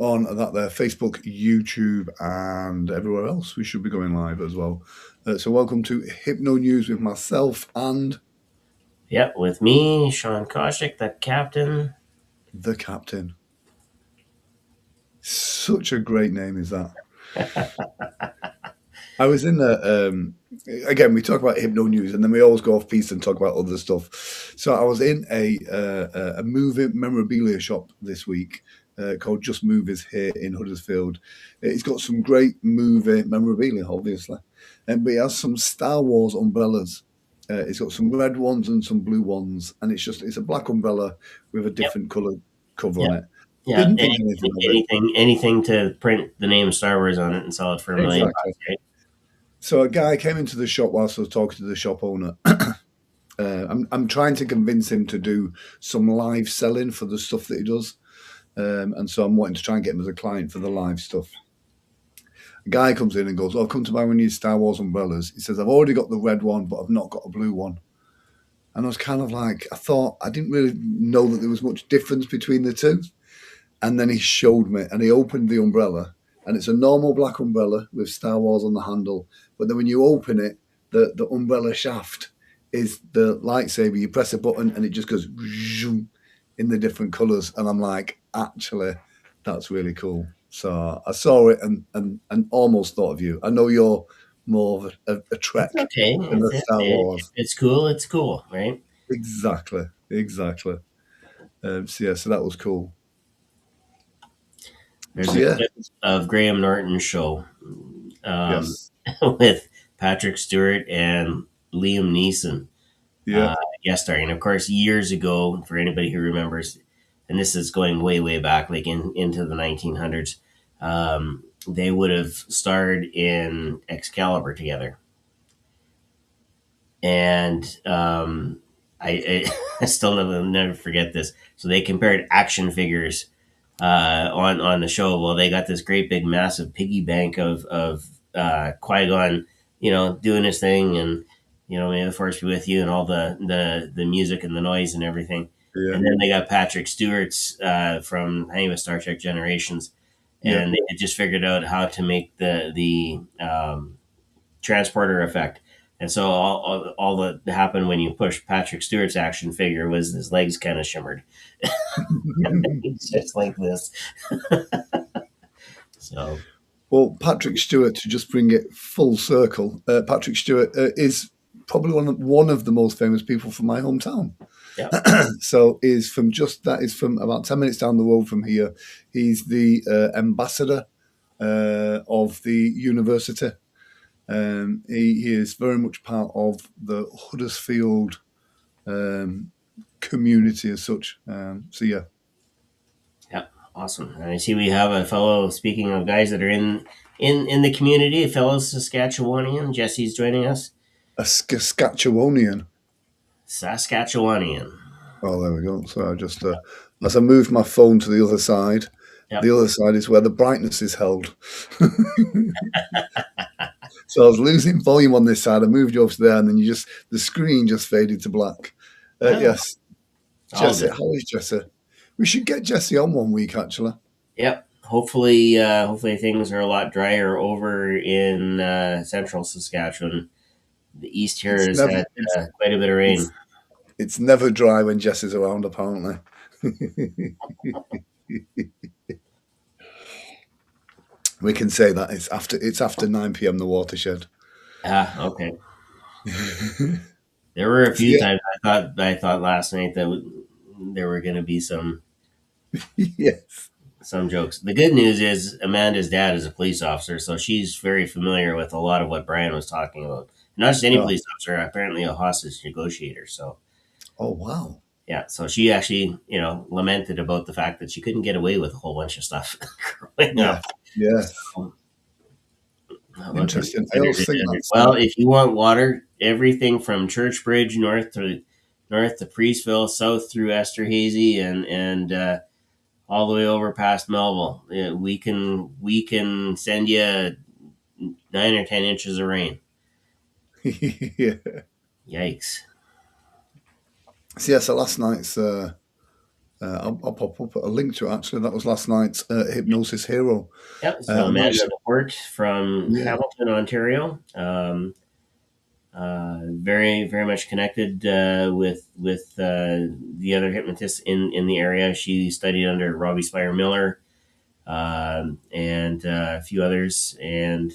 on that there Facebook, YouTube, and everywhere else. We should be going live as well. So welcome to Hypno News with myself and Yep, with me, Shawn, the captain. the captain. Such a great name is that. I was in the again. We talk about Hypno News, and then we always go off piece and talk about other stuff. So I was in a movie memorabilia shop this week called Just Movies here in Huddersfield. It's got some great movie memorabilia, obviously, but it has some Star Wars umbrellas. It's got some red ones and some blue ones, and it's a black umbrella with a Yep, different color cover on yep, it. yeah. Didn't think anything of it. Anything to print the name Star Wars on it and sell it for $1 million, Exactly. right? So a guy came into the shop whilst I was talking to the shop owner. I'm trying to convince him to do some live selling for the stuff that he does, and so I'm wanting to try and get him as a client for the live stuff. A guy comes in and goes, "Oh, I've come to buy one of these Star Wars umbrellas." He says, "I've already got the red one, but I've not got a blue one." And I was kind of like, I thought I didn't really know that there was much difference between the two. And then he showed me, and he opened the umbrella, and it's a normal black umbrella with Star Wars on the handle. But then when you open it, the umbrella shaft is the lightsaber. You press a button, and it just goes zoom in the different colors. And I'm like, actually, that's really cool. So I saw it and almost thought of you. I know you're more of a It's Trek okay. than a Star If Wars. it's cool, it's cool, right? Exactly, exactly. So yeah, so that was cool. There's So a yeah, clip of Graham Norton's show um, yes, with Patrick Stewart and Liam Neeson yeah, guest starring. Of course, years ago, for anybody who remembers, and this is going way, way back, like into the 1900s, they would have starred in Excalibur together. And I still never forget this. So they compared action figures on the show. Well, they got this great big massive piggy bank of Qui Gon, doing his thing, and may the force be with you, and all the music and the noise and everything. yeah. And then they got Patrick Stewart's from I think it was Star Trek Generations, Yeah. and they had just figured out how to make the transporter effect. And so all that happened when you push Patrick Stewart's action figure was his legs kind of shimmered. It's just like this. So Well, Patrick Stewart, to just bring it full circle, Patrick Stewart is probably one of the most famous people from my hometown. yeah, So is from about 10 minutes down the road from here. He's the ambassador of the university. He is very much part of the Huddersfield community as such. So yeah, yeah, awesome. And I see we have a fellow. Speaking of guys that are in the community, a fellow Saskatchewanian. Jesse's joining us. a Saskatchewanian. Saskatchewanian. Oh, there we go. So I just, as I moved my phone to Yep. the other side is where the brightness is held. So I was losing volume on this side. I moved you over to there, and then the screen just faded to black. Well, Yes, all Jesse. good. How is Jesse? We should get Jesse on one week, actually. Yep. Hopefully things are a lot drier over in central Saskatchewan. The east here It's has never, had quite a bit of rain. it's, it's never dry when Jesse's around, apparently. We can say that it's after 9 p.m. the watershed. Ah, okay. There were a So few times I thought last night that there were going to be yeah, yes, some jokes. The good news is Amanda's dad is a police officer, so she's very familiar with a lot of what Brian was talking about. Not just any oh, police officer, apparently a hostage negotiator. So oh wow, yeah, so she actually lamented about the fact that she couldn't get away with a whole bunch of stuff growing yeah, up. yes, So, what can interesting. I consider always think it? that's Well, if you want water, everything from Church Bridge north to Priestville, south through Esterhazy, and all the way over past Melville. Yeah, we can send you 9 or 10 inches of rain. yeah. Yikes! So yeah, so last night's I'll pop up a link to it. Actually, that was last night's Hypnosis Hero. Yep. So I'm Amanda actually, Laporte from yeah, Hamilton, Ontario. Very, very much connected with the other hypnotists in the area. She studied under Robbie Spire Miller and a few others. And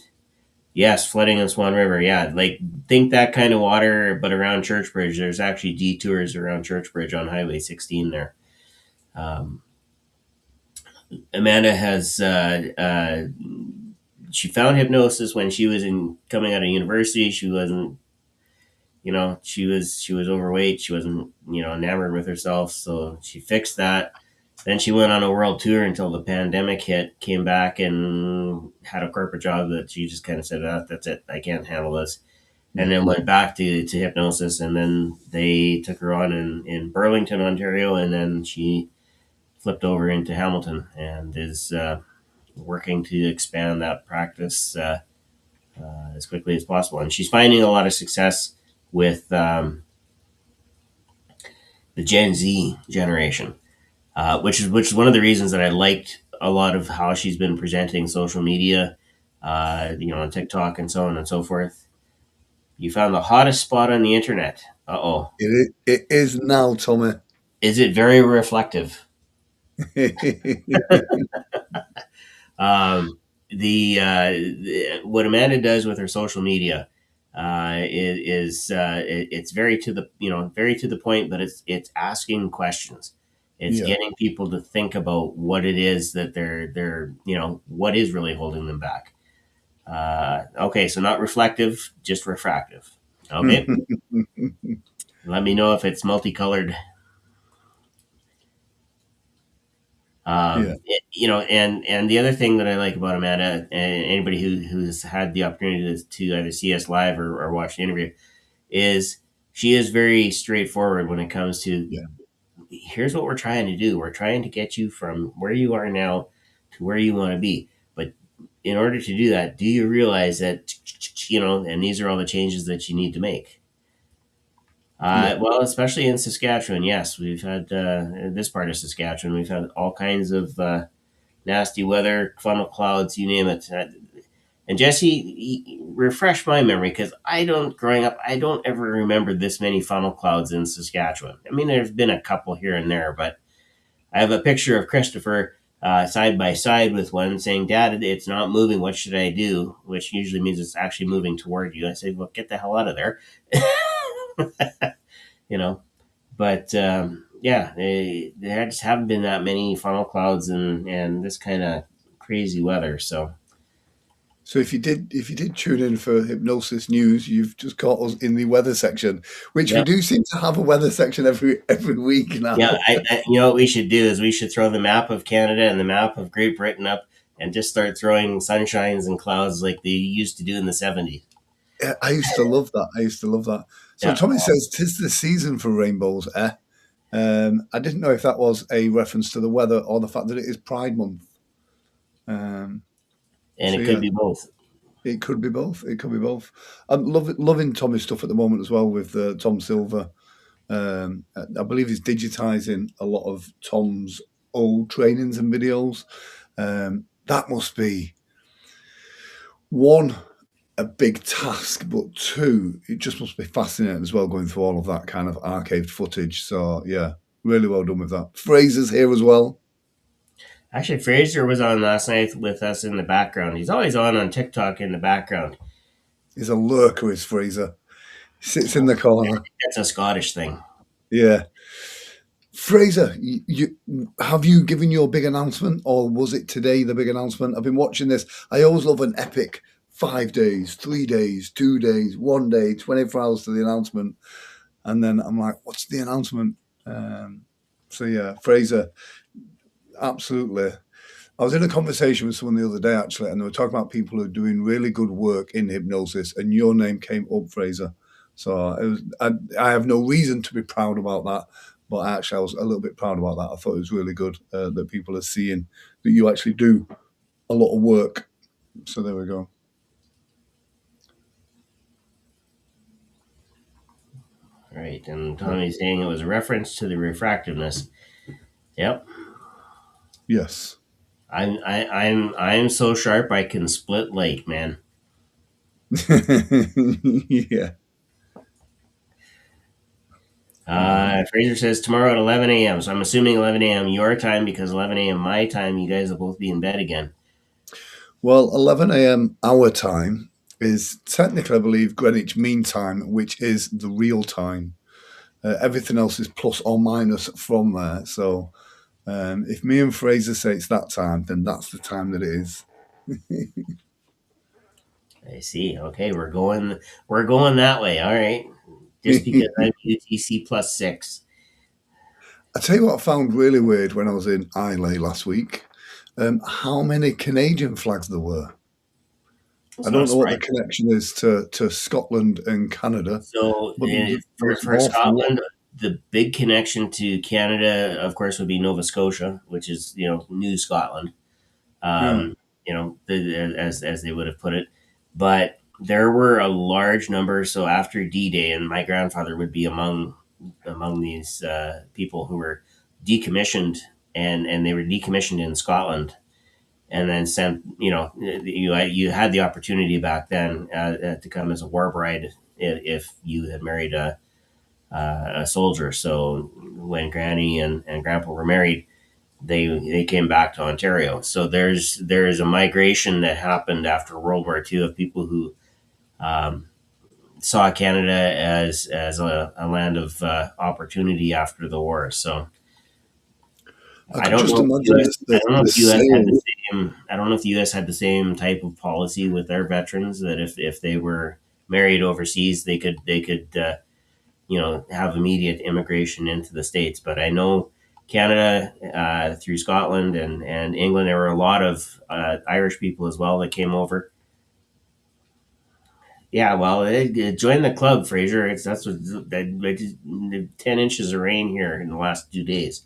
yes, flooding on Swan River. Yeah, like think that kind of water, but around Churchbridge. There's actually detours around Churchbridge on Highway 16 there. Um, Amanda has she found hypnosis when she was in coming out of university. She wasn't, she was overweight. She wasn't, enamored with herself. So she fixed that. Then she went on a world tour until the pandemic hit. Came back and had a corporate job that she just kind of said, "That's it. I can't handle this." And yeah, then went back to hypnosis. And then they took her on in Burlington, Ontario, and then she flipped over into Hamilton and is working to expand that practice as quickly as possible. And she's finding a lot of success with the Gen Z generation, which is one of the reasons that I liked a lot of how she's been presenting social media, on TikTok and so on and so forth. You found the hottest spot on the internet. Oh, it is now, Tommy. is it very reflective? Um, what Amanda does with her social media it's very to the very to the point, but it's asking questions. It's Yeah, getting people to think about what it is that they're what is really holding them back. Okay, so not reflective, just refractive. Okay, let me know if it's multicolored. yeah, And the other thing that I like about Amanda, and anybody who's had the opportunity to either see us live or watch the interview, is she is very straightforward when it comes to yeah, here's what we're trying to do. We're trying to get you from where you are now to where you want to be. But in order to do that, do you realize that and these are all the changes that you need to make? yeah, Well, especially in Saskatchewan, yes, we've had in this part of Saskatchewan, we've had all kinds of nasty weather, funnel clouds, you name it. And Jesse, refresh my memory because growing up, I don't ever remember this many funnel clouds in Saskatchewan. I mean, there's been a couple here and there, but I have a picture of Christopher side by side with one saying, "Dad, it's not moving. What should I do?" Which usually means it's actually moving toward you. I say, "Well, get the hell out of there." you know, but yeah, there just haven't been that many funnel clouds and this kind of crazy weather. So So if you did tune in for Hypnosis News, you've just caught us in the weather section, which we yeah, do seem to have a weather section every week yeah. now. You know what we should do is we should throw the map of Canada and the map of Great Britain up and just start throwing sunshines and clouds like they used to do in the 70s. Yeah, I used to love that. I used to love that. So Yeah, Tommy says, "'Tis the season for rainbows, eh?" I didn't know if that was a reference to the weather or the fact that it is Pride Month. Um, and so it could yeah, be both. it could be both. It could be both. I'm loving Tommy's stuff at the moment as well with Tom Silver. I believe he's digitizing a lot of Tom's old trainings and videos. That must be one, a big task, but two, it just must be fascinating as well going through all of that kind of archived footage. So yeah, really well done with that. Fraser's here as well. Actually, Fraser was on last night with us in the background. He's always on TikTok in the background. He's a lurker, is Fraser. Sits in the corner. That's a Scottish thing. Yeah. Fraser, have you given your big announcement, or was it today the big announcement? I've been watching this. I always love an epic 5 days, 3 days, 2 days, 1 day, 24 hours to the announcement. And then I'm like, what's the announcement? Um, so yeah, Fraser, absolutely. I was in a conversation with someone the other day actually, and they were talking about people who are doing really good work in hypnosis, and your name came up, Fraser. So I have no reason to be proud about that, but actually I was a little bit proud about that. I thought it was really good that people are seeing that you actually do a lot of work. So there we go. Right. And Tommy's saying it was a reference to the refractiveness. Yep. Yes. I'm so sharp I can split light, man. Yeah. Fraser says tomorrow at 11 a.m. So I'm assuming 11 a.m. your time because 11 a.m. my time. You guys will both be in bed again. Well, 11 a.m. our time is technically, I believe, Greenwich Mean Time, which is the real time. Everything else is plus or minus from there. So if me and Fraser say it's that time, then that's the time that it is. I see. Okay, we're going that way. All right. Just because I'm UTC +6. I tell you what I found really weird when I was in Islay last week. How many Canadian flags there were. It's I not a don't know what the surprise. connection is to Scotland and Canada, So but there for was an awful lot. Scotland, the big connection to Canada, of course, would be Nova Scotia, which is New Scotland. Yeah. As they would have put it. But there were a large number. So after D Day, and my grandfather would be among these people who were decommissioned, and they were decommissioned in Scotland, and then sent. You had the opportunity back then to come as a war bride if you had married a soldier. So when Granny and Grandpa were married, they came back to Ontario. So there's a migration that happened after World War II of people who um, saw Canada as a land of opportunity after the war. So I I could don't just know if imagine US. I don't know the if US had the sale. same. I don't know if the US had the same type of policy with their veterans that if they were married overseas, they could have immediate immigration into the states. But I know Canada through Scotland and England, there were a lot of Irish people as well that came over. Yeah, well, join the club, Fraser. That's what 10 inches of rain here in the last 2 days.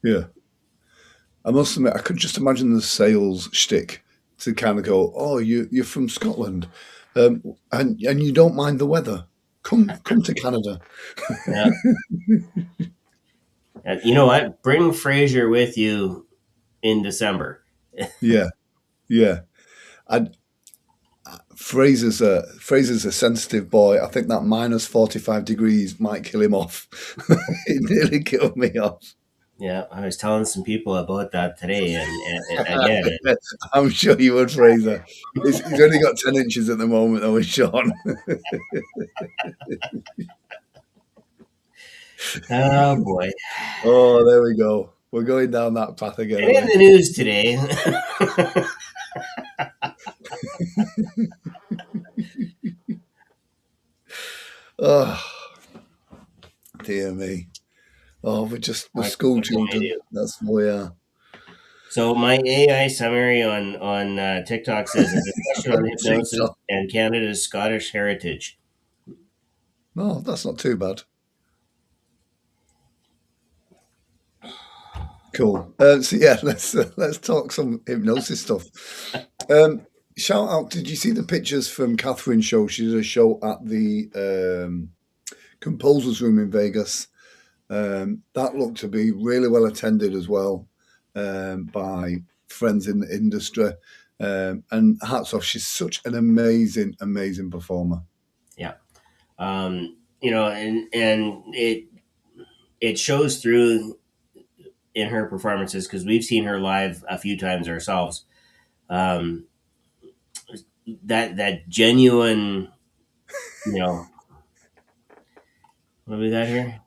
Yeah. I must admit, I could just imagine the sales shtick to kind of go, "Oh, you're from Scotland, and you don't mind the weather. Come to Canada." Yeah, you know what? Bring Fraser with you in December. Yeah, yeah. I, Fraser's a sensitive boy. I think that -45 degrees might kill him off. It nearly killed me off. Yeah, I was telling some people about that today, and again, I'm sure you would, Fraser. He's only got 10 inches at the moment, though, with Shawn. oh boy, Oh, there we go. We're going down that path again, and are in we? the news today. Oh, dear me. Oh, we're school What can we children. do? That's what we are. So my AI summary on TikTok says a discussion on hypnosis TikTok. and Canada's Scottish heritage. No, that's not too bad. Cool. So yeah, let's talk some hypnosis stuff. Um, Shout out! Did you see the pictures from Catherine's show? She did a show at the Composers Room in Vegas. That looked to be really well attended as well by friends in the industry. And hats off, she's such an amazing, amazing performer. Yeah, and it shows through in her performances because we've seen her live a few times ourselves. Um, that genuine, you know, what do we got here?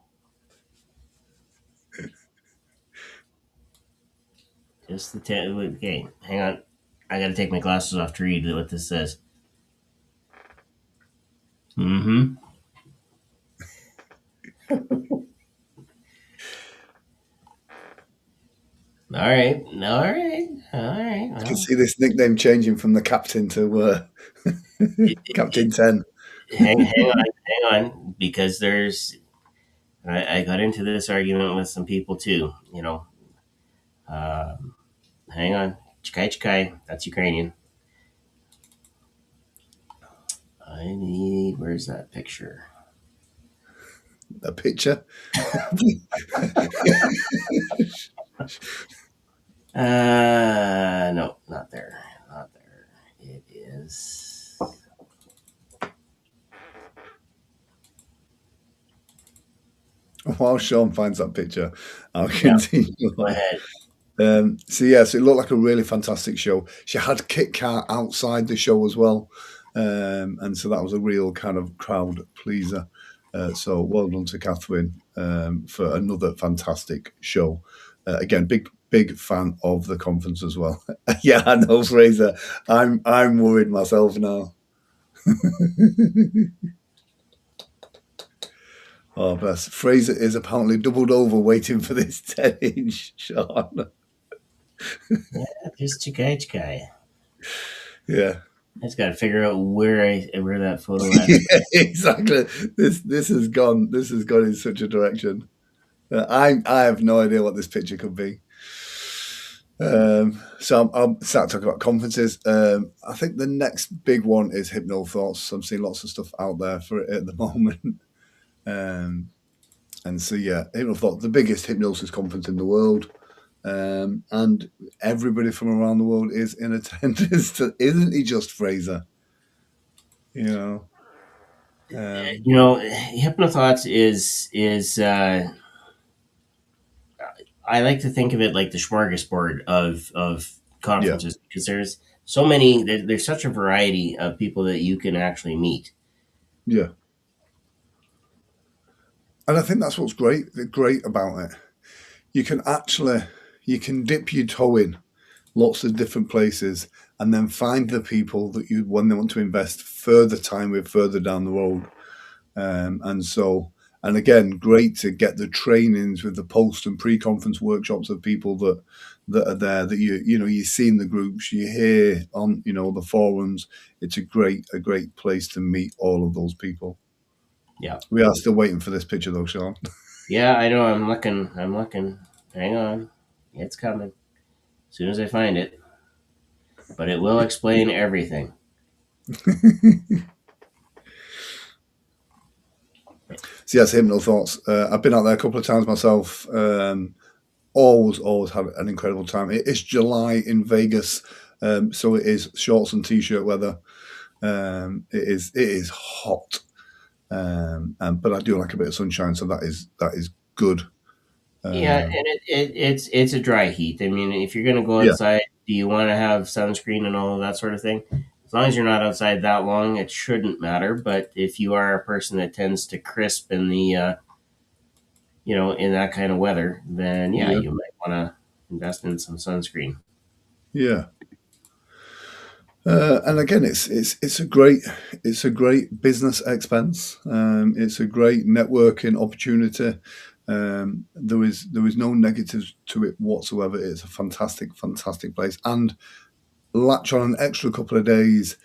Just the okay. Hang on, I got to take my glasses off to read what this says. Mm-hmm. All right. All right. All right. You can Well, see this nickname changing from the captain to it, it, Captain it, 10. hang on, because I got into this argument with some people too. Um, hang on, Chikai Chikai, that's Ukrainian. Where's that picture? A picture. No, not there. Not there. It is. While Shawn finds that picture, I'll Yeah, continue go on. ahead. So yes, it looked like a really fantastic show. She had Kit Kat outside the show as well, and so that was a real kind of crowd pleaser. So well done to Catherine for another fantastic show. Again, big fan of the conference as well. Yeah, I know, Fraser. I'm worried myself now. Oh, bless. Fraser is apparently doubled over waiting for this 10-inch shot. Yeah, just chicay chicay. Yeah. I just got to figure out where that photo actually. Exactly. This has gone in such a direction. I have no idea what this picture could be. So I'm sat talking about conferences. I think the next big one is Hypno Thoughts. I'm seeing lots of stuff out there for it at the moment. Um, and so yeah, Hypno Thoughts, the biggest hypnosis conference in the world. And everybody from around the world is in attendance. Isn't he just Fraser? You know. Um, Hypnothoughts is. I like to think of it like the smorgasbord of yeah, conferences because there's so many. There's such a variety of people that you can actually meet. yeah. And I think that's what's great about it. You can actually you can dip your toe in lots of different places and then find the people that you when they want to invest further time with further down the road. And so and again, great to get the trainings with the post and pre-conference workshops of people that are there that you see in the groups, you hear on the forums. It's a great place to meet all of those people. Yeah, We are still waiting for this picture though, Sean. yeah. I know. I'm looking. I'm looking. Hang on, it's coming as soon as I find it. But it will explain everything. So yes, Hypno Thoughts. I've been out there a couple of times myself. Always had an incredible time. It is July in Vegas, so it is shorts and t-shirt weather. It is hot, but I do like a bit of sunshine, so that is good. Yeah, and Um, it's a dry heat. I mean, if you're going to go yeah, outside, do you want to have sunscreen and all of that sort of thing? As long as you're not outside that long, it shouldn't matter. But if you are a person that tends to crisp in in that kind of weather, then yeah, yeah, you might want to invest in some sunscreen. yeah. And again, it's a great business expense. It's a great networking opportunity. There is no negatives to it whatsoever. It's a fantastic place, and latch on an extra couple of days,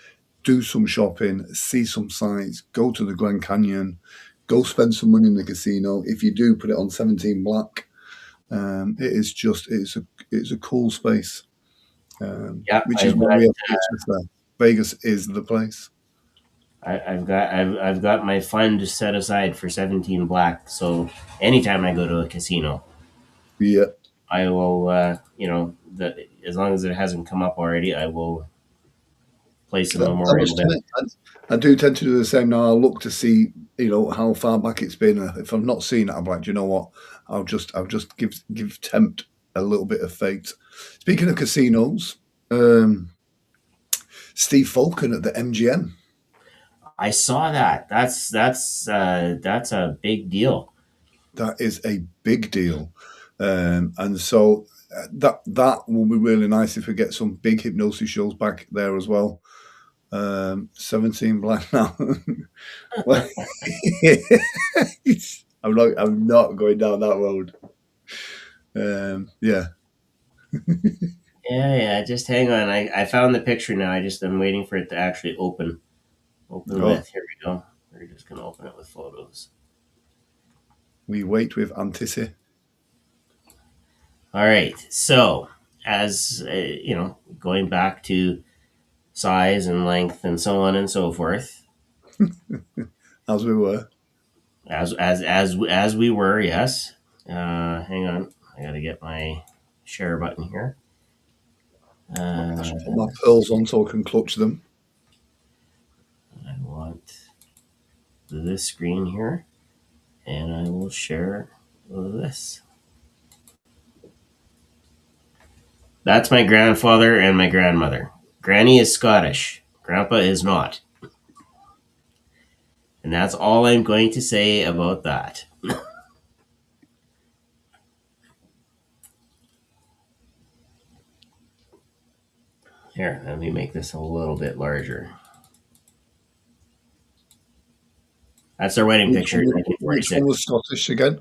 do some shopping, see some sights, go to the Grand Canyon, go spend some money in the casino. If you do, put it on 17 Black. It's a cool space, Yeah, which is why we have pictures there. Vegas is the place. I've got my fund set aside for 17 black. So anytime I go to a casino, Yeah. I will as long as it hasn't come up already, I will place a I memorial must there. admit, I do tend to do the same now. I'll look to see, how far back it's been. If I've not seen it, I'm like, "Do you know what? I'll just give tempt a little bit of fate." Speaking of casinos, Steve Falcon at the MGM. I saw that. That's a big deal. That is a big deal, and so that will be really nice if we get some big hypnosis shows back there as well. 17 Black now. Well, I'm not going down that road. Yeah. Yeah, yeah. Just hang on. I found the picture now. I'm waiting for it to actually open. Open Oh, with. Here we go. We're just gonna open it with photos. we wait with anticipation. All right. So as going back to size and length and so on and so forth. As we were. As we were, yes. Hang on. I gotta get my share button here. I Uh, should put my pearls on so I can clutch them. I want this screen here, and I will share this. That's my grandfather and my grandmother. Granny is Scottish. Grandpa is not. And that's all I'm going to say about that. Here, let me make this a little bit larger. That's their wedding picture in Which one 1946. was Scottish again?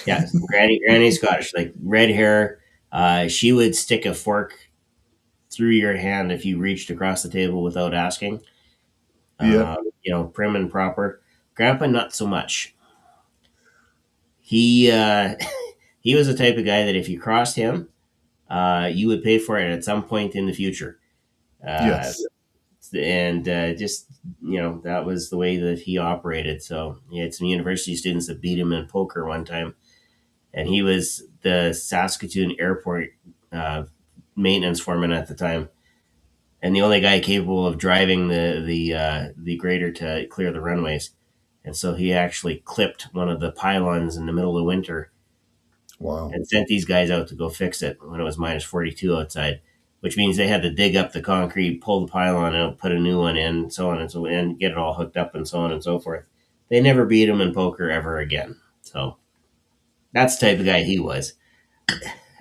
Yeah, Granny Scottish, like red hair. She would stick a fork through your hand if you reached across the table without asking. Yeah, Prim and proper. Grandpa, not so much. He he was the type of guy that if you crossed him, you would pay for it at some point in the future. Uh, yes. and just that was the way that he operated. So he had some university students that beat him in poker one time, and he was the Saskatoon airport uh, maintenance foreman at the time, and the only guy capable of driving the grader to clear the runways. And so he actually clipped one of the pylons in the middle of winter Wow. and sent these guys out to go fix it when it was minus 42 outside, which means they had to dig up the concrete, pull the pylon out, put a new one in, so on and so, and get it all hooked up and so on and so forth. They never beat him in poker ever again. So that's the type of guy he was.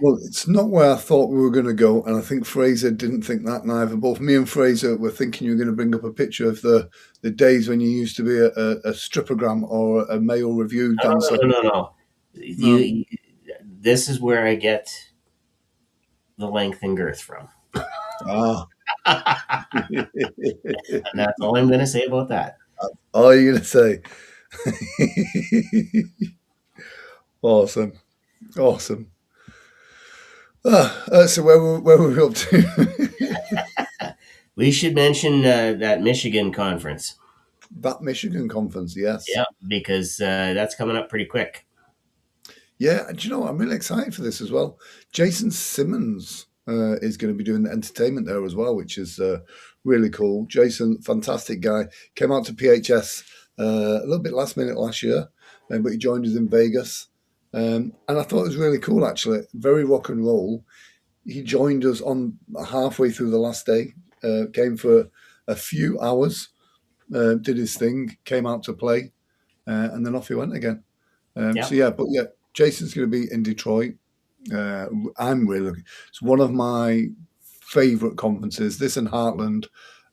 Well, it's not where I thought we were going to go, and I think Fraser didn't think that neither. Both me and Fraser were thinking you were going to bring up a picture of the days when you used to be a strippogram or a male review No, dancer. no, no, no, no. No. This is where I get the length and girth from. Ah. And that's all I'm going to say about that. All you going to say? Awesome. Awesome. So where were we up to? We should mention that Michigan conference. That Michigan conference, yes. Yeah, because that's coming up pretty quick. Yeah, and do you know what? I'm really excited for this as well. Jason Simmons is going to be doing the entertainment there as well, which is really cool. Jason, fantastic guy. Came out to PHS a little bit last minute last year, but he joined us in Vegas. And I thought it was really cool, actually. Very rock and roll. He joined us on halfway through the last day, came for a few hours, did his thing, came out to play, and then off he went again. Yeah. So yeah, but yeah, Jason's going to be in Detroit. I'm really looking. It's one of my favourite conferences. This and Heartland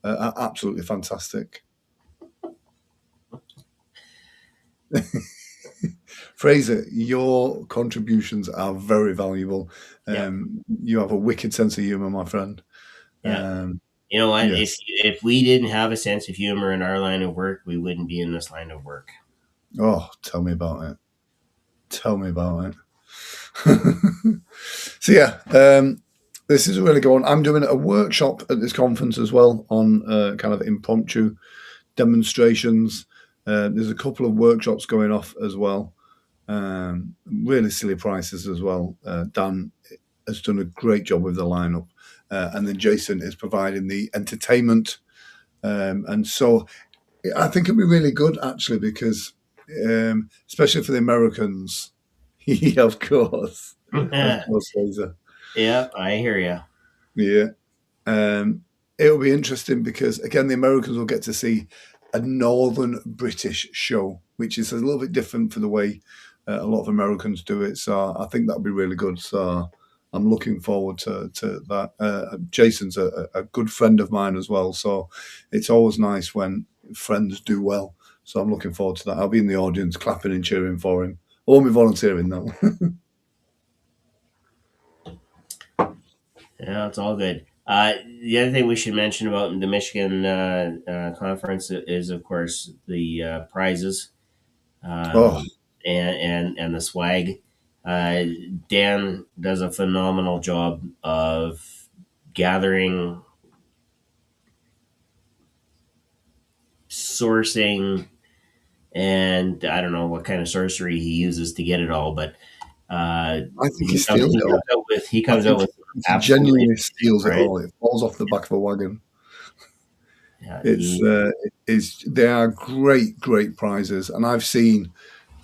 are absolutely fantastic. Fraser, your contributions are very valuable. Yeah. You have a wicked sense of humour, my friend. Yeah. You know what? Yes. If we didn't have a sense of humor in our line of work, we wouldn't be in this line of work. Oh, tell me about it. Tell me about it. So yeah, this is really good one. I'm doing a workshop at this conference as well on kind of impromptu demonstrations. There's a couple of workshops going off as well. Really silly prices as well. Dan has done a great job with the lineup, and then Jason is providing the entertainment. And so I think it'll be really good actually because, especially for the Americans, yeah, of course, Laser. Yeah, I hear you. Yeah. It'll be interesting because again, the Americans will get to see a Northern British show, which is a little bit different for the way a lot of Americans do it. So I think that'll be really good. So I'm looking forward to that. Jason's a good friend of mine as well, so it's always nice when friends do well. So I'm looking forward to that. I'll be in the audience clapping and cheering for him. I won't be volunteering though. Yeah, it's all good. The other thing we should mention about the Michigan conference is, of course, the prizes Oh, um, and the swag. Uh, Dan does a phenomenal job of gathering, sourcing, and I don't know what kind of sorcery he uses to get it all, but I think he steals it all. He I comes out think with he absolutely genuinely amazing steals it prize. all. It falls off the back of a wagon. Yeah, It's they are great prizes, and I've seen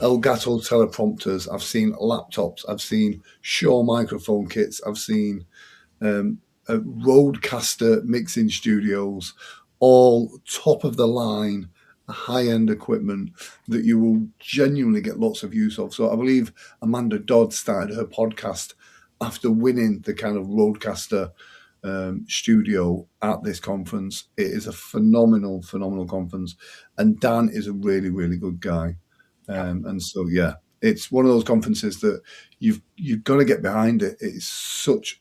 Elgato teleprompters, I've seen laptops, I've seen Shaw microphone kits, I've seen Roadcaster mixing studios, all top of the line, high end equipment that you will genuinely get lots of use of. So I believe Amanda Dodd started her podcast after winning the kind of Roadcaster studio at this conference. It is a phenomenal conference, and Dan is a really good guy. yeah, And so yeah, it's one of those conferences that you've got to get behind it. It's such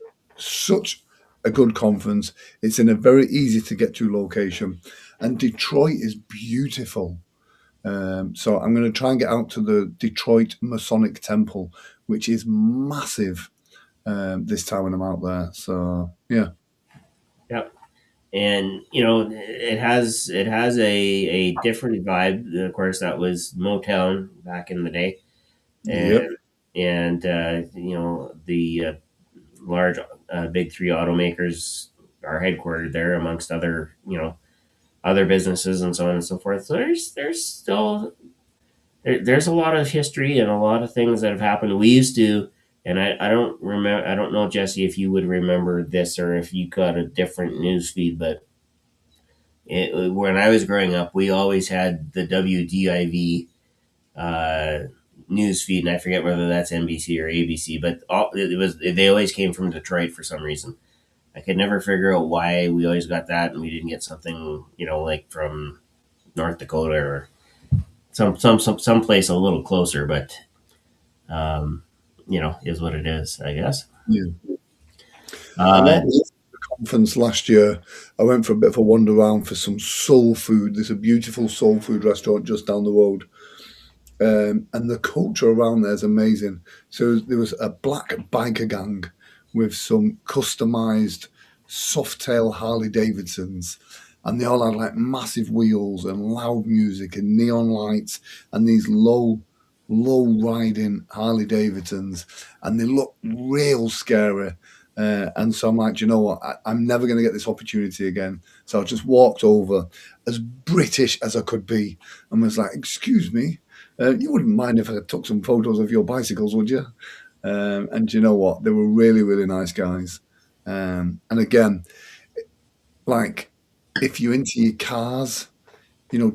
a good conference. It's in a very easy to get to location, and Detroit is beautiful. So I'm going to try and get out to the Detroit Masonic Temple, which is massive this time when I'm out there. So yeah, yeah. And it has a different vibe. Of course, that was Motown back in the day, yep, and the large big three automakers are headquartered there, amongst other other businesses and so on and so forth. So there's still there's a lot of history and a lot of things that have happened. We used to, and I don't remember. I don't know, Jesse, if you would remember this or if you got a different news feed, but when I was growing up, we always had the WDIV uh, news feed, and I forget whether that's NBC or ABC, but it was they always came from Detroit for some reason. I could never figure out why we always got that, and we didn't get something like from North Dakota or some place a little closer. But is what it is, I guess. yeah. And Uh, what was the conference last year? I went for a bit of a wander around for some soul food. There's a beautiful soul food restaurant just down the road. And the culture around there is amazing. So there was a black biker gang with some customized Softail Harley Davidsons, and they all had like massive wheels and loud music and neon lights and these low riding Harley Davidsons, and they look real scary. And so I'm like, "Do you know what? I'm never going to get this opportunity again." So I just walked over, as British as I could be, and was like, "Excuse me, you wouldn't mind if I took some photos of your bicycles, would you?" And you know what? They were really nice guys. And again, like if you're into your cars,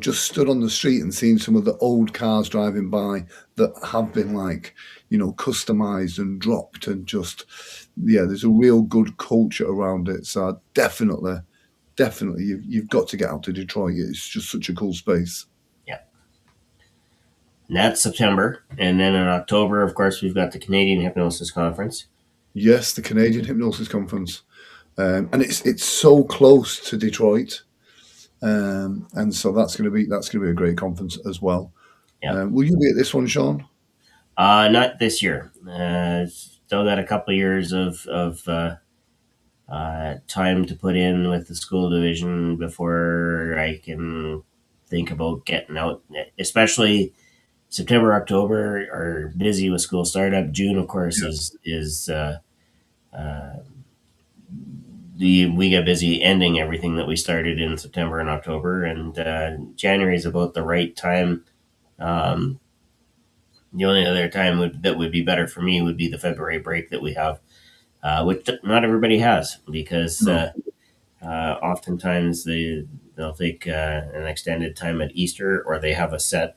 just stood on the street and seen some of the old cars driving by that have been like, customized and dropped and just, yeah, there's a real good culture around it. So definitely, you've got to get out to Detroit. It's just such a cool space. yeah, and that's September, and then in October, of course, we've got the Canadian Hypnosis Conference. Yes, the Canadian Hypnosis Conference, and it's so close to Detroit, and so that's going to be a great conference as well. Yeah. Will you be at this one, Shawn? Not this year. Still got a couple of years of time to put in with the school division before I can think about getting out. Especially September, October are busy with school startup. June, of course, Yeah, is we get busy ending everything that we started in September and October, and January is about the right time. Um, the only other time that would be better for me would be the February break that we have, which not everybody has because no, oftentimes they'll take an extended time at Easter, or they have a set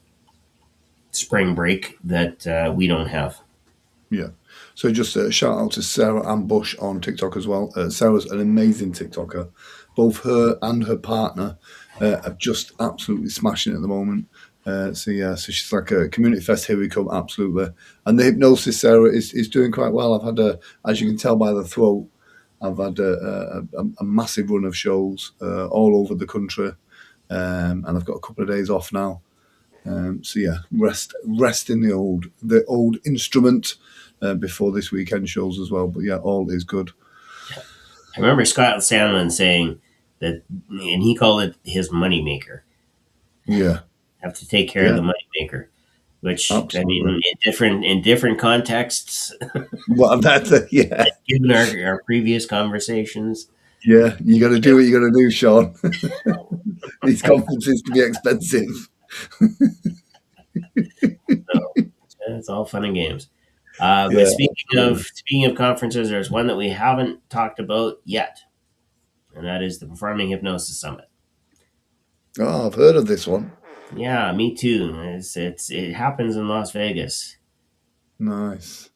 spring break that we don't have. yeah. So just a shout out to Sarah Ambush on TikTok as well. Sarah's an amazing TikToker. Both her and her partner are just absolutely smashing it at the moment. So yeah, so she's like a community fest. Here we come, absolutely. And the hypnosis Sarah is doing quite well. I've had as you can tell by the throat, I've had a massive run of shows all over the country, and I've got a couple of days off now. So yeah, rest in the old instrument before this weekend shows as well. But yeah, all is good. I remember Scott Sandlin saying that, and he called it his moneymaker. Yeah, Have to take care of yeah, the moneymaker. which I Absolutely. mean, in different contexts, Well, that's yeah, given our previous conversations. yeah. You got to do what you got to do, Sean. These conferences can be expensive. So it's all fun and games. But Yeah, absolutely. speaking of conferences, there's one that we haven't talked about yet, and that is the Performing Hypnosis Summit. Oh, I've heard of this one. Yeah, me too. It happens in Las Vegas. Nice.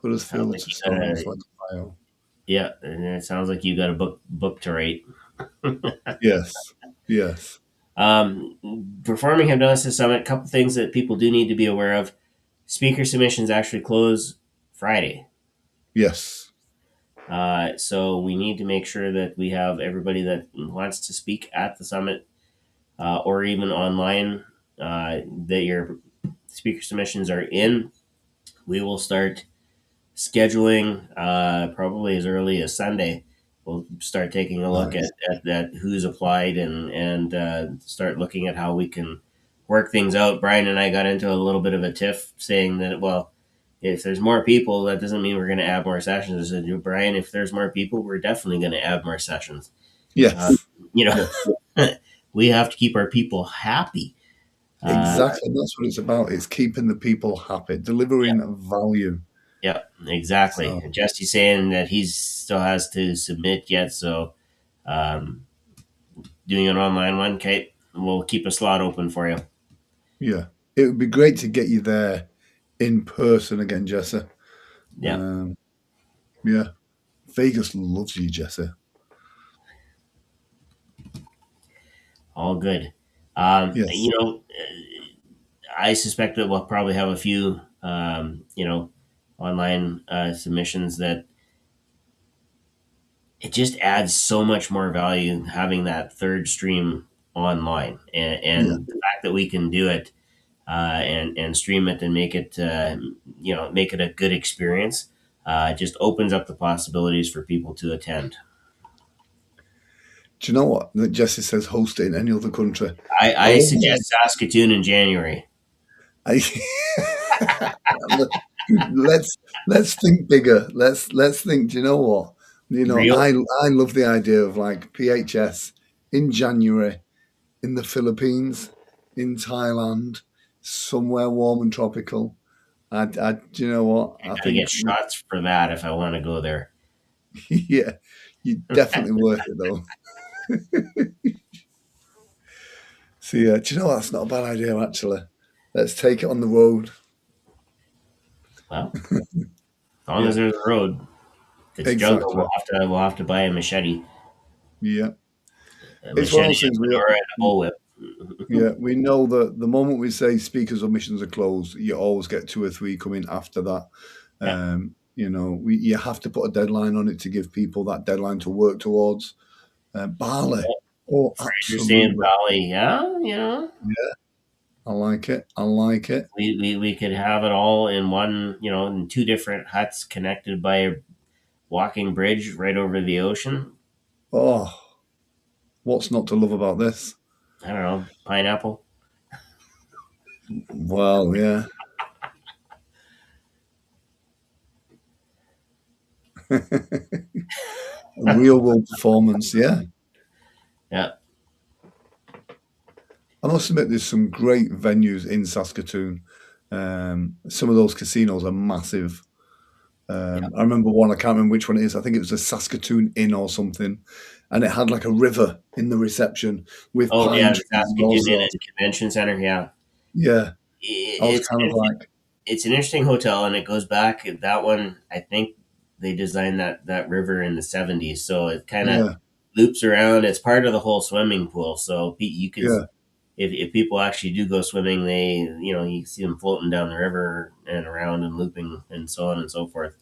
Sounds Huddersfield like to you South gotta like Ohio. Yeah, and it sounds like you got a book to write. Yes, yes, Performing Hypnosis Summit. A couple things that people do need to be aware of. Speaker submissions actually close Friday. yes. So we need to make sure that we have everybody that wants to speak at the summit or even online, that your speaker submissions are in. We will start scheduling probably as early as Sunday. We'll start taking a look Nice. at who's applied and start looking at how we can work things out. Brian and I got into a little bit of a tiff saying that, well, if there's more people, that doesn't mean we're going to add more sessions. I said, Brian, if there's more people, we're definitely going to add more sessions. Uh, Yes, you yes. know, we have to keep our people happy. Uh, Exactly. That's what it's about. It's keeping the people happy, yeah, delivering value. yeah, exactly. So, And Jesse's saying that he still has to submit yet, so um, doing an online one, Kate, we'll keep a slot open for you. yeah. It would be great to get you there in person again, Jesse. Yeah, Um, yeah. Vegas loves you, Jesse. all good. Yes. I suspect that we'll probably have a few, online submissions that it just adds so much more value having that third stream online, Yeah. and the fact that we can do it and stream it and make it a good experience. Just opens up the possibilities for people to attend. Do you know what? That Jesse says host it in any other country. I I love that. suggest Saskatoon in January. I, let's let's think bigger. Let's think. Do you know what? You know, Real, I love the idea of like PHS in January in the Philippines, in Thailand, somewhere warm and tropical. Do you know what? I I gotta get think, shots for that if I want to go there. yeah, you're definitely worth it though. So yeah, do you know what? That's not a bad idea actually. Let's take it on the road. Well, as long as Yeah, there's a road. If it's jungle, exactly. we'll have to buy a machete, Yeah, a it's one of machete, those things a we fedora, and a bullwhip. yeah, we know that the moment we say speakers admissions are closed, you always get two or three coming after that. Yeah, You know, you have to put a deadline on it to give people that deadline to work towards. Barley, oh, Fraser saying absolutely. Valley. Yeah, Yeah, I like it. I like it. we could have it all in one, in two different huts connected by a walking bridge right over the ocean. Oh, what's not to love about this? I don't know, pineapple. Well, yeah, a real world performance. Yeah, Yeah, I must admit, there's some great venues in Saskatoon. Some of those casinos are massive. yeah. I remember one, I can't remember which one it is. I think it was a Saskatoon Inn or something. And it had like a river in the reception with Oh pine yeah, the trees and all Saskatoon Inn sorts. and Convention Center. Yeah, Yeah. I was it's kind of like, it's an interesting hotel, and it goes back. That one, I think they designed that river in the '70s, so it kind of yeah, loops around. It's part of the whole swimming pool, so you could, yeah, if people actually do go swimming, they you see them floating down the river and around and looping and so on and so forth.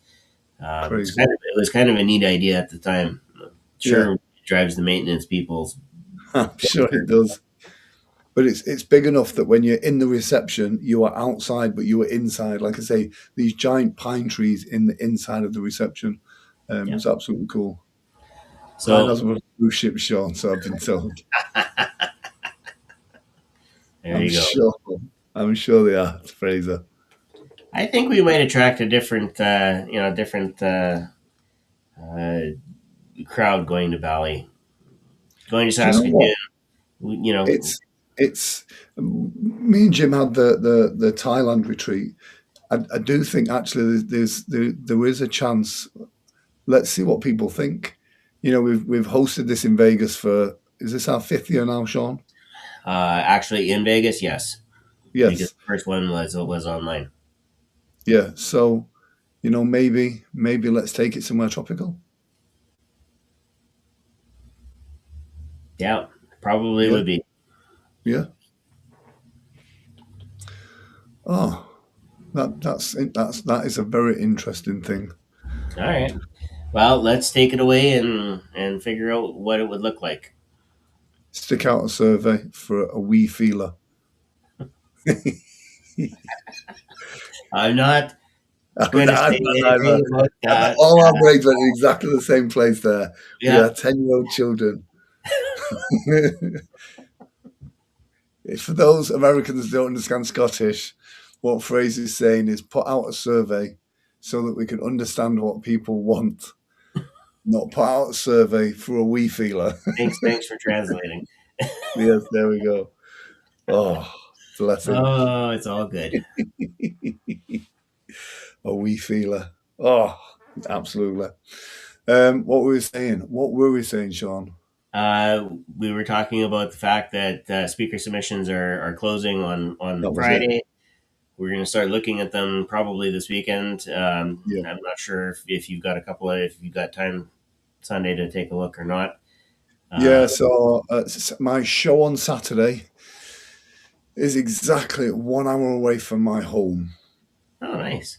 crazy. It was kind of a neat idea at the time. Yeah, Sure, it drives the maintenance people's. I'm sure it does. But it's big enough that when you're in the reception, you are outside, but you are inside. Like I say, these giant pine trees in the inside of the reception. Yeah. It's absolutely cool. Mine So hasn't got a cruise ship, Sean, so I've been told. There I'm you go. sure. I'm sure they are, Fraser. I think we might attract a different, different uh, crowd going to Bali, going to Do you know Saskatoon. what? You know, It's me and Jim had the Thailand retreat. I do think actually there is a chance. Let's see what people think. We've hosted this in Vegas for, is this our fifth year now, Shawn? actually, in Vegas, yes, because Yes. the first one was online. Yeah. So, maybe let's take it somewhere tropical. Yeah, probably Yeah. would be. Yeah. Oh, that is a very interesting thing. All right. Well, let's take it away and figure out what it would look like. Stick out a survey for a wee feeler. I'm not I'm going to say not either. anything about that. All our brains went in exactly the same place there. We Yeah, are 10-year-old children. For those Americans who don't understand Scottish, what phrase is saying is put out a survey so that we can understand what people want, not put out a survey for a wee feeler. thanks for translating. Yes, there we go. Oh, bless him. Oh, it's all good. A wee feeler. Oh, absolutely. What were we saying? What were we saying, Shawn? Uh, we were talking about the fact that speaker submissions are closing on That was it. Friday. We're going to start looking at them probably this weekend. Yeah. I'm not sure if you've got if you've got time Sunday to take a look or not. Uh, Yeah, so my show on Saturday is exactly 1 hour away from my home. oh, nice.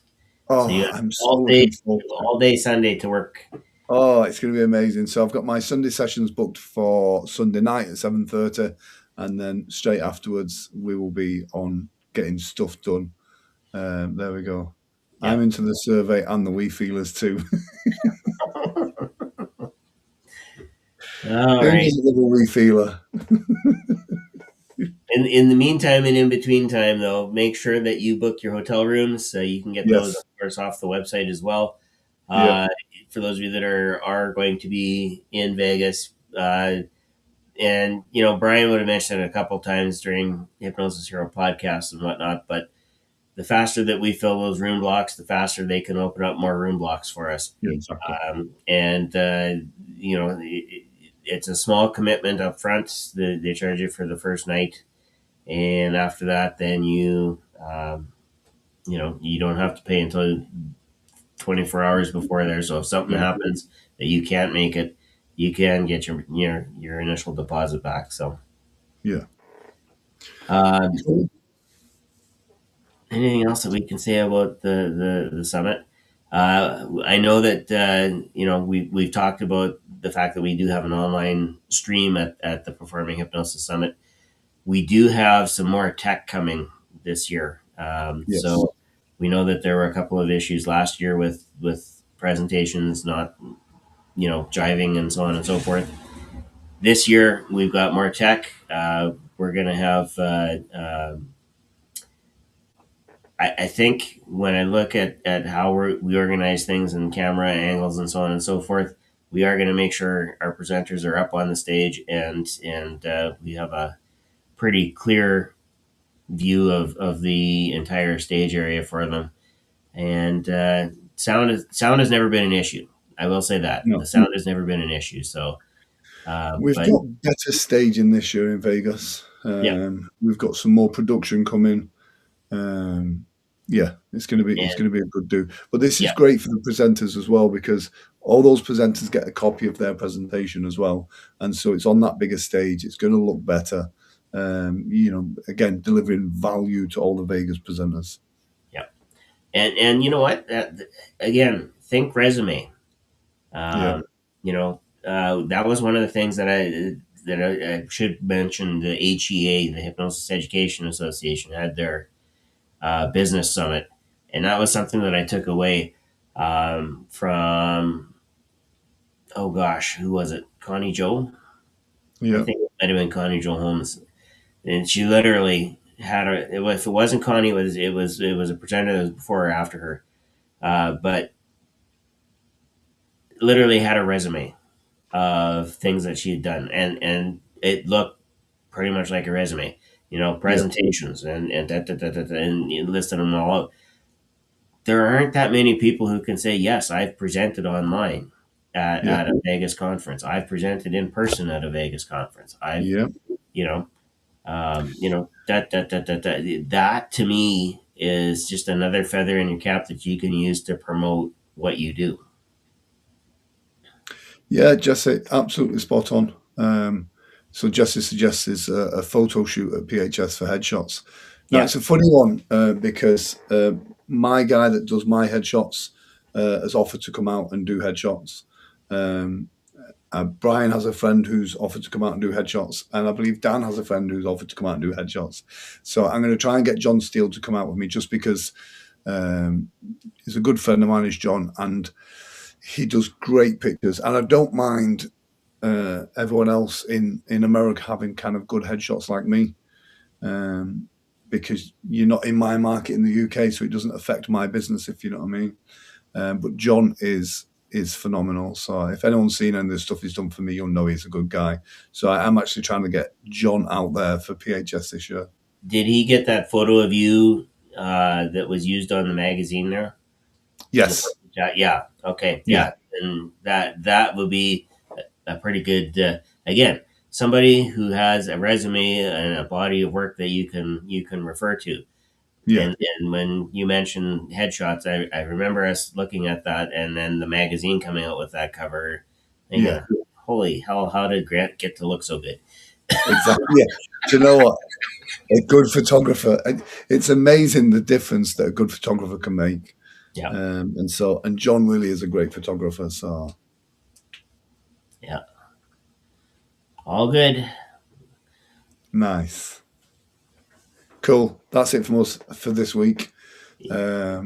So you Oh, got I'm so looking forward to it. all day Sunday to work. Oh, it's going to be amazing. So I've got my Sunday sessions booked for Sunday night at 7:30, and then straight afterwards we will be on getting stuff done. There we go. I'm Yep. into the survey and the wee feelers too. All Who right. doesn't love a wee feeler? In the meantime and in between time, though, make sure that you book your hotel rooms. So you can get those, of Yes. course, off the website as well. Yeah. Uh, for those of you that are going to be in Vegas, and Brian would have mentioned it a couple times during Hypnosis Hero podcast and whatnot. But the faster that we fill those room blocks, the faster they can open up more room blocks for us. Yeah. Exactly. And it's a small commitment up front. They charge you for the first night, and after that, then you don't have to pay until 24 hours before there. So if something Yeah. happens that you can't make it, you can get your initial deposit back. So, Yeah. um, Cool. anything else that we can say about the summit? I know that we've talked about the fact that we do have an online stream at the Performing Hypnosis Summit. We do have some more tech coming this year. Yes. So we know that there were a couple of issues last year with presentations not jiving and so on and so forth. This year we've got more tech. We're going to have. I think when I look at how we organize things and camera angles and so on and so forth, we are going to make sure our presenters are up on the stage and we have a pretty clear view of the entire stage area for them. And sound has never been an issue. I will say that No. the sound has never been an issue. So, We've but got better staging this year in Vegas. yeah, We've got some more production coming. Yeah, it's and going to be a good do. But this is yeah, great for the presenters as well because all those presenters get a copy of their presentation as well, and so it's on that bigger stage. It's going to look better. Again, delivering value to all the Vegas presenters. yeah, and you know what? Again, think resume. Yeah, Um, that was one of the things that I should mention. The HEA, the Hypnosis Education Association, had their business summit, and that was something that I took away from oh gosh, who was it? Connie Joe, I yeah, think it might have been Connie Joe Holmes. and she literally had if it wasn't Connie, it was a pretender that was before or after her, but literally had a resume of things that she had done, and it looked pretty much like a resume. Yeah. Presentations and you listed them all out. There aren't that many people who can say, yes, I've presented online Yeah. at a Vegas conference. I've presented in person at a Vegas conference. Yeah. You know, that to me is just another feather in your cap that you can use to promote what you do. Yeah, Jesse, absolutely spot on. So Jesse suggests is a photo shoot at PHS for headshots. Now Yeah. it's a funny one because my guy that does my headshots has offered to come out and do headshots. Um, Brian has a friend who's offered to come out and do headshots, and I believe Dan has a friend who's offered to come out and do headshots. So I'm going to try and get John Steele to come out with me, just because um, he's a good friend of mine, is John, and he does great pictures. And I don't mind everyone else in America having kind of good headshots like me, um, because you're not in my market in the UK, so it doesn't affect my business, if you know what I mean. But John is phenomenal. So if anyone's seen any of the stuff he's done for me, you'll know he's a good guy. So I'm actually trying to get John out there for PHS this year. Did he get that photo of you that was used on the magazine there? Yes. Yeah. Okay. Yeah. Yeah. And that would be a pretty good. Again, somebody who has a resume and a body of work that you can refer to. Yeah. And when you mentioned headshots, I remember us looking at that, and then the magazine coming out with that cover, thinking, Yeah. "Holy hell! How did Grant get to look so good?" Exactly. Yeah. Do you know what? A good photographer. It's amazing the difference that a good photographer can make. Yeah. And John really is a great photographer. So Yeah. All good. nice. Cool. That's it from us for this week. Yeah.